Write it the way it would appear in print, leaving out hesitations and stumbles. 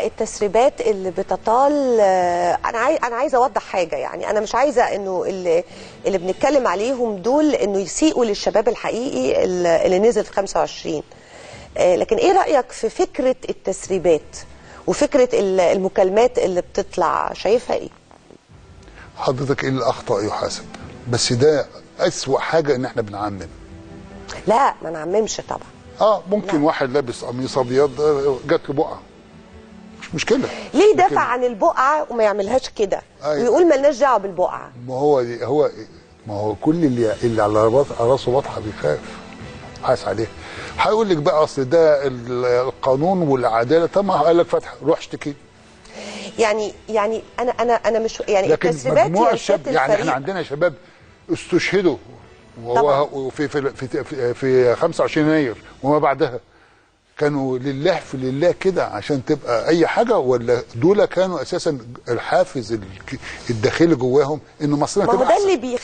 التسريبات اللي بتطال، انا عايزه اوضح حاجه. يعني انا مش عايزه انه اللي بنتكلم عليهم دول انه يسيئوا للشباب الحقيقي اللي نزل في 25. لكن ايه رايك في فكره التسريبات وفكره المكالمات اللي بتطلع؟ شايفها ايه؟ حضرتك ايه اللي اخطا يحاسب، بس ده اسوأ حاجه ان احنا بنعمم. لا ما نعممش طبعا. ممكن لا. واحد لابس قميص ابيض جات له بقعه، مش مشكله. ليه دافع عن البقعه وما يعملهاش كده؟ أيوة. ويقول مالناش دعوه بالبقعه. ما هو كل اللي على راسه بطحه بيخاف حاس عليه. هيقول لك بقى اصل ده القانون والعداله. طب ما قال لك فتح روح اشتكي. يعني انا مش يعني لكن التسريبات مجموع الشباب، يعني احنا عندنا شباب استشهدوا وهو في 25 يناير وما بعدها، كانوا لله في لله كده عشان تبقى اي حاجه، ولا دول كانوا اساسا الحافز الداخلي جواهم انه مصرنا تبقى احسن؟